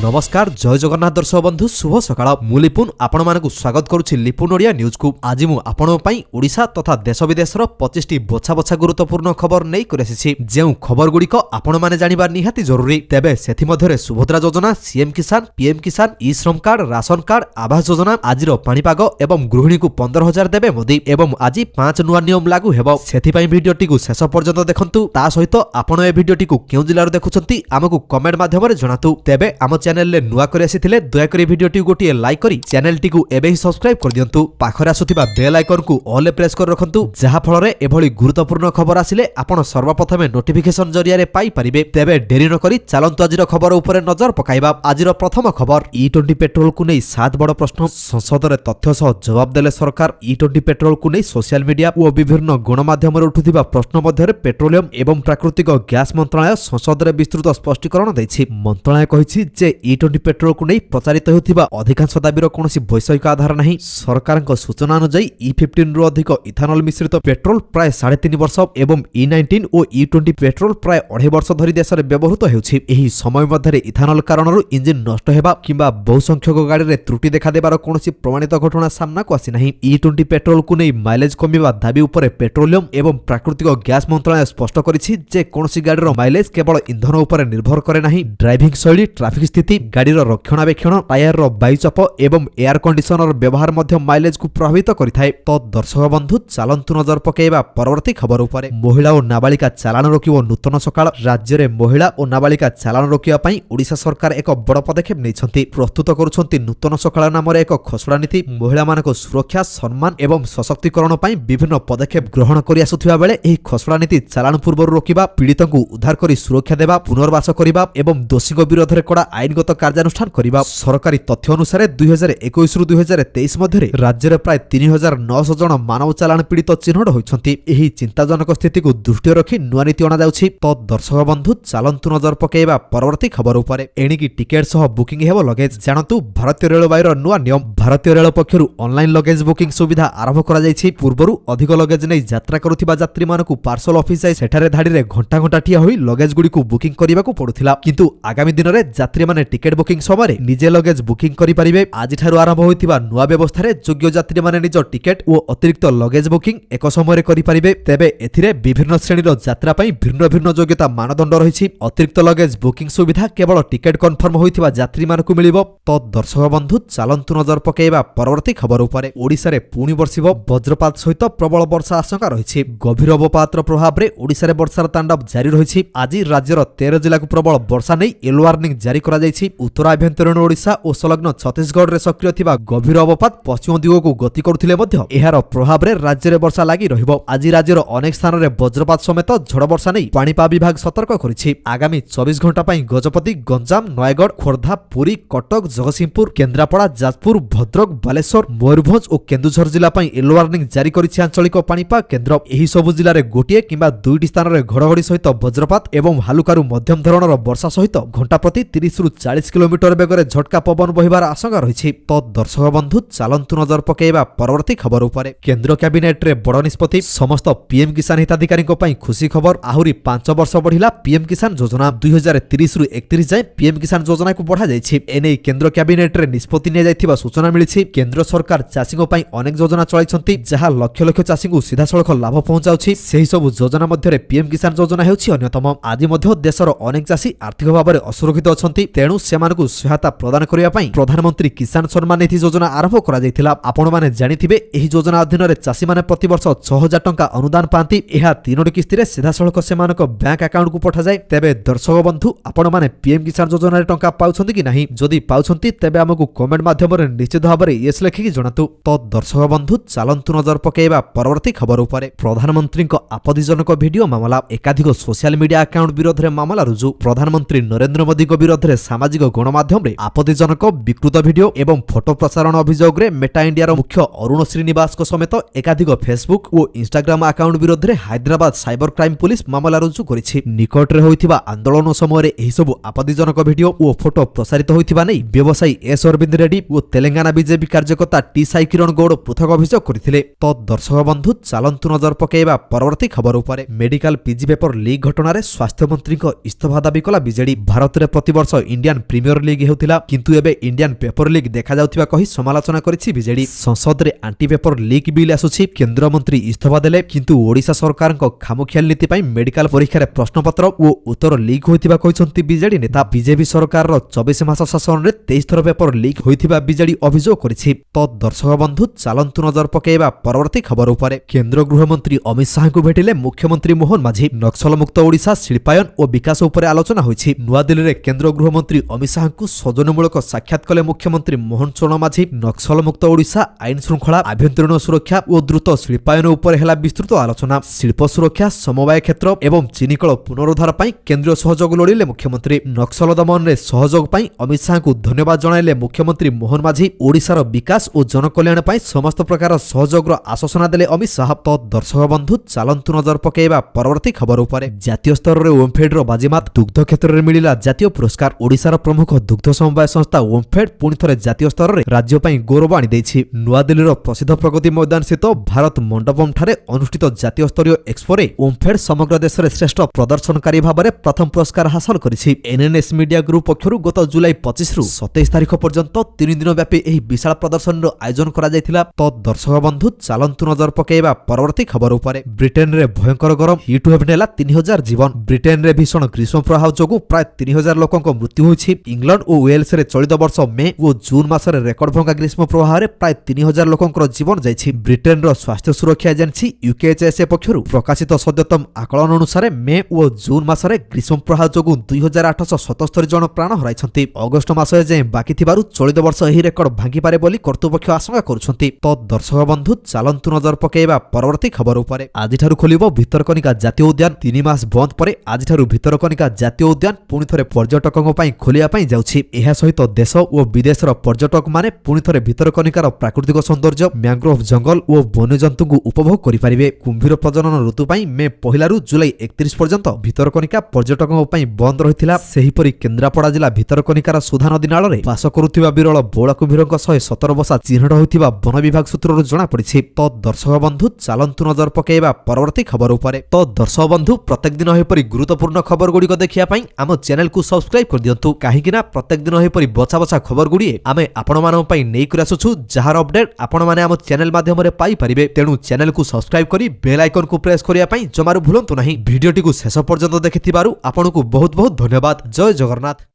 नमस्कार जय जगन्नाथ दर्शक बंधु शुभ सकाळ मु लिपुन आपण मानकु स्वागत करूछि लिपुन ओडिया न्यूज को। आज मु आपण पई ओडिशा तथा देश विदेशर 25 टी बछा बछा गुरुत्वपूर्ण खबर नै करेछि जेउ खबर गुडिक आपण माने जानिबा निहाती जरूरी। तेबे सेथि मध्यरे सुभद्रा योजना, सीएम किसान, पीएम किसान, ई श्रम card, ration card, Awas Yojana, आजिर पाणीपाग एवं गृहिणी को 15,000 देबे मोदी एवं आज 5 नुआ नियम लागू हेबो। सेथि पई भिडियोटी को शेष पर्यंत देखंतु। ता सहित आपण ए भिडियोटी को केउ जिल्लार देखुछंती हमकु कमेंट माध्यमरे जणातु। तेबे आम चैनल ले नुआ करि आसीथिले दयाकरी भिडियोटी गोटिए लाइक करी चैनल टी को एबे ही सब्सक्राइब कर दियंतु। पाखरे आसुथिबा बेल आइकन को ऑल प्रेस कर रखंतु जहा फलरे एभली गुरुत्वपूर्ण खबर आसिले आपण सर्वप्रथमे नोटिफिकेशन जरिया रे पाई परिबे। तेबे डेरी न करी चलंतु आजिर खबर उपरे नजर पकाइबा। आजिर प्रथम खबर E20 पेट्रोल को नै 7 बड़ प्रश्न संसद रे तथ्य सह जवाब देले सरकार। E20 पेट्रोल को नै सोशल मीडिया और विभिन्न गणमाध्यम रे उठुथिबा प्रश्न मध्यरे पेट्रोलियम एवं प्राकृतिक गैस मंत्रालय संसद रे विस्तृत स्पष्टीकरण दैछि। मंत्रालय कहिछि जे E20 पेट्रोल को नहीं प्रचारित होतिबा अधिकांश दाबीर कोनोसी वैषयिक आधार नहीं। सरकारक सूचना अनुसार E15 रु अधिक इथानल मिश्रित पेट्रोल प्राय 3.5 वर्ष एवं E19 और E20 पेट्रोल प्राय 2.5 वर्ष धरी देश में व्यवहृत हेउछि। एही समय मध्यरे इथानल कारणरू इंजिन नष्ट हेबा किंबा बहु संख्यक गाड़ी रे त्रुटि देखा देबार कोनोसी प्रमाणित घटना सामना को आसी नाही। E20 पेट्रोल को नहीं माइलेज कमिबा दाबी उपरे पेट्रोलियम एवं प्राकृतिक गैस मंत्रालय स्पष्ट करिछि जे कोनोसी गाड़ीर माइलेज केवल इंधन उपरे निर्भर करे नाही। ड्राइविंग शैली, ट्रैफिक स्थिति, गाड़ीर रक्षणाबेक्षण, टायर वायुचाप एवं एयर कंडीशनर व्यवहार मध्य माइलेज को प्रभावित करिथाय। तो दर्शक बंधु चलंतु नजर पकेइबा परवर्ती खबर उपरे। महिला और नाबालिका चालान रोकिबो नूतन सकाळ। राज्य रे महिला और नाबालिका चालान रोकिबा पई ओडिशा सरकार एक बड़ पदक्षेप नैछंती। प्रस्तुत करूछंती नूतन सकाळ नामरे एक खसड़ा नीति। महिला मानको सुरक्षा, सम्मान एवं सशक्तिकरण पई विभिन्न पदक्षेप ग्रहण करि आसुथिबा बेले एही खसड़ा नीति चालान पूर्व रोकिबा, पीड़ितଙ୍କୁ उद्धार करी सुरक्षा देबा, पुनर्वास करिबा एवं दोषीଙ୍କ विरोध रे कड़ा आईनगत कार्यानुष्ठान करिबा। सरकारी तथ्य अनुसार 2021 रु 2023 मध्यरे राज्य रे प्राय 3,900 जन मानव चालान पीड़ित चिन्हट होइछंती। एही चिंताजनक स्थिति को दृष्टि रखी नुआ नीति अना जाउछि। तो दर्शक बंधु चलंतु नजर पकेइबा परवर्ती खबर उपरे। एणिकी टिकेट सह बुकिंग हेबो लगेज। जानतु भारतीय रेलवाईर नुआ नियम। भारतीय रेल पक्षरु ऑनलाइन लगेज बुकिंग सुविधा आरंभ करा जायछि। पूर्वरु अधिक लगेज नै यात्रा करुथिबा यात्री मानकु पार्सल ऑफिस जाय सेठारे धाडी रे घंटा घंटा ठिया होई लगेज गुडी को बुकिंग करिबाकू पडुथिला। किंतु आगामी दिन रे यात्री माने टिकेट बुकिंग समय निजे लगेज बुकिंग करि परिबे। आज ठारु आरंभ होइतिबा नुआ व्यवस्था रे योग्य यात्री माने निज टिकेट और अतिरिक्त लगेज बुकिंग एक समय रे करि परिबे। तेबे एथिरे विभिन्न श्रेणी रो यात्रा पई भिन्न भिन्न योग्यता मानदंड रहिछि। अतिरिक्त लगेज बुकिंग सुविधा केवल टिकेट कन्फर्म होइतिबा यात्री मानकु मिलिबो। तो दर्शक बंधु चलंतु नजर पकेइबा परवर्ती खबर उपरे। ओडिसा रे पुणी वर्षिबो वज्रपात सहित प्रबल वर्षा आशंका रहिछि। गभीर अवपातर प्रभाव रे ओडिसा रे वर्षार तांडव जारी रहिछि। आज राज्यर 13 जिल्ला को प्रबल वर्षा नै येलो वार्निंग जारी करा जायछि। उत्तर आभ्यंतरीण ओडिशा और संलग्न छत्तीसगढ़ रे सक्रिय थिबा गभीर अवपात पश्चिम दिग को गति करुथिले मध्य एहार प्रभाव रे राज्य रे वर्षा लागि रहिबो। आज राज्यर अनेक स्थान रे वज्रपात समेत झड़ वर्षा नै पाणीपाग विभाग सतर्क करिछि। आगामी 24 घंटा पई गजपति, गंजाम, नयगढ़, खोर्धा, पुरी, कटक, जगतसिंहपुर, केन्द्रापड़ा, जाजपुर, भद्रक, बालेश्वर, मयूरभंज और केन्दुझर जिला पई येलो वार्निंग जारी करिछि आंचलिक पाणीपाग केन्द्र। एही सबु जिल्ला रे गोटिए किंबा दुईटी स्थान रे घड़घड़ी सहित वज्रपात एवं हालुकारू मध्यम धरणर वर्षा सहित घंटा प्रति 30 रु 40 किलोमीटर बेगरे झटका पवन बहिबार आशंका रहिछि। तो दर्शक बंधु चलंतु नजर पकेइबा परवर्ती खबर उपरे। केंद्र कैबिनेट रे बड़ निष्पत्ति। समस्त पीएम किसान हिताधिकारी पई खुशी खबर। आहुरी 5 वर्ष बढ़िला पीएम किसान योजना। 2030 रु 31 जाय पीएम किसान योजना को बढ़ा जायछि। एनै केंद्र कैबिनेट रे निष्पत्ति ने जायथिबा सूचना मिलिछि। केंद्र सरकार चाषीଙ୍କ पई अनेक योजना चलाइछंती जहा लक्ष लक्ष चाषीଙ୍କୁ सीधासळख लाभ पहुंचाउछि। सेही सब योजना मध्यरे पीएम किसान योजना हेउछि अन्यतम। आज मध्य देशर अनेक चाषी आर्थिक भाव असुरक्षित अछंती। तेणु सेमानकु सहायता प्रदान करिया पई प्रधानमंत्री किसान सम्मान निधि योजना आरंभ करा जायथिला। आपण माने जानिथिबे एही योजना अधीन रे चाषी माने प्रति वर्ष 6,000 टंका अनुदान पांती। एहा 3टी किस्ती रे सीधासळख सेमानक बैंक अकाउंट को पठा जाय। तेबे दर्शक बंधु आपण माने पीएम किसान योजना रे टंका पाउछंती कि नाही? जदि पाउछंती तेबे हमकु कमेंट माध्यम रे निश्चित भाव रे यस लेखिकि जणातु। तो दर्शक बंधु चलंतु नजर पकेइबा परवर्ती खबर उपरे। प्रधानमंत्री आपत्तिजनक वीडियो मामला। एकाधिक सोशल मीडिया अकाउंट विरोध रे मामला रुजु। प्रधानमंत्री नरेंद्र मोदी को विरोध रे सामाजिक गणमाध्यम रे आपत्तिजनक विकृत वीडियो एवं फोटो प्रसारण अभियोग रे मेटा इंडिया रो मुख्य अरुण श्रीनिवास को समेत एकाधिक फेसबुक और इंस्टाग्राम अकाउंट विरोध रे हैदराबाद साइबर क्राइम पुलिस मामला रुजु करिछि। निकट रे होइथिबा आंदोलन समय रे एही सब आपत्तिजनक वीडियो और फोटो प्रसारित होइथिबा नै व्यवसायी एस अरविंद रेड्डी और तेलंगाना बीजेपी कार्यकर्ता टी साई किरण गौड़ पृथक अभियोग करथिले। तो दर्शक बंधु चलंतु नजर पकेइबा परवर्ती खबर उपरे। मेडिकल पीजी पेपर लीक घटना रे स्वास्थ्य मंत्री को इस्तीफा दाबी कला बीजेडी। भारत रे प्रतिवर्ष इंडियन इंडियन प्रीमियर लीग हेउथिला किंतु एबे इंडियन पेपर लीग देखा जाउथिबा कहि समालोचना करिछि बीजेडी। संसद रे एंटी पेपर लीग बिल आसुछि, केंद्र मंत्री इस्तीफा देले किंतु ओडिशा सरकार को खामुखियाल नीति पई मेडिकल परीक्षा रे प्रश्नपत्र और उत्तर लीक होइथिबा कहिसंती बीजेडी नेता। बीजेपी सरकार रो 24 मास शासन रे 23 थर पेपर लीक होइथिबा बीजेडी अभियोग करिछि। तो दर्शक बंधु चालंतु नजर पकेइबा परवर्ती खबर उपरे। केंद्र गृह मंत्री अमित शाह को भेटिले मुख्यमंत्री मोहन माझी। नक्सल मुक्त ओडिशा शिल्पायन और विकास उपरे आलोचना होइछि। नुआ दिल्ली रे केंद्र गृह मंत्री अमित शाह को सौजन्यमूलक साक्षात कले मुख्यमंत्री मोहन चरण माझी। नक्सल मुक्त ओडिशा आईन श्रृंखला आभ्यंतरीण सुरक्षा और द्रुत शिल्पायन उपरे हेला विस्तृत आलोचना। शिल्प सुरक्षा समवाय क्षेत्र एवं चिनिकल पुनरुद्धार पई केंद्रीय सहयोग लोड़िले मुख्यमंत्री। नक्सल दमन रे सहयोग पई अमित शाह को धन्यवाद जणाइले मुख्यमंत्री मोहन माझी। ओडिशार विकास और जनकल्याण पई समस्त प्रकार सहयोग आश्वासन देले अमित शाह। तो दर्शक बंधु चालंतु नजर पकेइबा परवर्ती खबर उपरे। जातीय स्तर रे ओमफेड रो बाजीमात दुग्ध क्षेत्र रे मिलिला जातीय पुरस्कार। ओडिशार प्रमुख दुग्ध समवाय संस्था ओमफेड पुणी थरे जातीय स्तर रे राज्य पई गौरव आनी दैछि। नुआ दिल्ली रो प्रसिद्ध प्रगति मैदान स्थित भारत मंडपम ठारे अनुष्ठित जातीय स्तरीय एक्सपो रे ओमफेड समग्र देश रे श्रेष्ठ प्रदर्शनकारी भाबरे प्रथम पुरस्कार हासिल करिछि। एनएनएस मीडिया ग्रुप पक्षरु गत जुलाई 25 रु 27 तारिख पर्यंत 3 दिन व्यापी एही विशाल प्रदर्शन रो आयोजन करा जायथिला। तो दर्शक बंधु चालंतु नजर पकेइबा परवर्ती खबर उपरे। ब्रिटेन रे भयंकर गरम हीट वेव नेला 3000 जीवन। ब्रिटेन रे भीषण ग्रीष्म प्रवाह जोगु प्राय 3000 लोकक मृत्यु होइछि। इंग्लैंड और वेल्स रे चलित वर्ष मे और जून मासरे रेकर्ड भंगा ग्रीष्म प्रवाह रे प्राय 3000 लोकक जीवन जाइछि। ब्रिटेन रो स्वास्थ्य सुरक्षा एजेंसी यूकेएचएस पक्षरु प्रकाशित सद्यतम आकलन अनुसार मे और जून मासरे ग्रीष्म प्रवाह जोगु 2877 जन प्राण हराइछन्ति। अगस्त मासरे जे बाकी थिबारु चलित वर्ष एही रेकर्ड भांगी पारे बोली कर्तृपक्ष आशंका करुछन्ति। तो दर्शक बंधु चालंतु नजर पकेइबा परवर्ती खबर उपरे। आजिठारु खोलिबो भितरकनिका जातीय उद्यान। 3 मास बंद परे आजिठारु भितरकनिका जातीय उद्यान पुणी थरे पर्यटकक पई खोलिया पई जाउछि। एहा सहित देश और विदेशर पर्यटक माने पुणी थरे भितरकनिकार प्राकृतिक सौंदर्य मैंग्रोव जंगल और वन्यजंतु को उपभोग करि परिबे। कुंभीर प्रजनन ऋतु पई मे 1 रु जुलाई 31 पर्यंत भितरकनिका पर्यटकक पई बंद रहिथिला। सेहिपरि केन्द्रापड़ा जिला भितरकनिकार सुधा नदी नाଳରେ बास करुथिबा बिरल बोळा कुंभीरक 117 बसा चिन्हट होइथिबा वन विभाग सूत्रରୁ जणा पड़िछि। तो दर्शक बंधु चालंतु नजर पकेइबा परवर्ती खबर उपरे। तो दर्शक बंधु प्रत्येक दिन एहिपरि गुरुत्वपूर्ण खबर गुड़िक देखिया पई आम चैनल को सब्सक्राइब कर दियंतु, काहेकि ना प्रत्येक दिन एहिपरि बछा बछा खबर गुड़िए आमे आपण मानन पई नै कर आसुछु, जहार अपडेट आपण माने आम चैनल माध्यम रे पाई परिबे। तेणु चैनल को सब्सक्राइब करी बेल आइकन को प्रेस करिया पई जमारू भूलंतु नाही। वीडियोटी को शेष पर्यंत देखिथिबारु आपनको बहुत बहुत धन्यवाद। जय जगन्नाथ।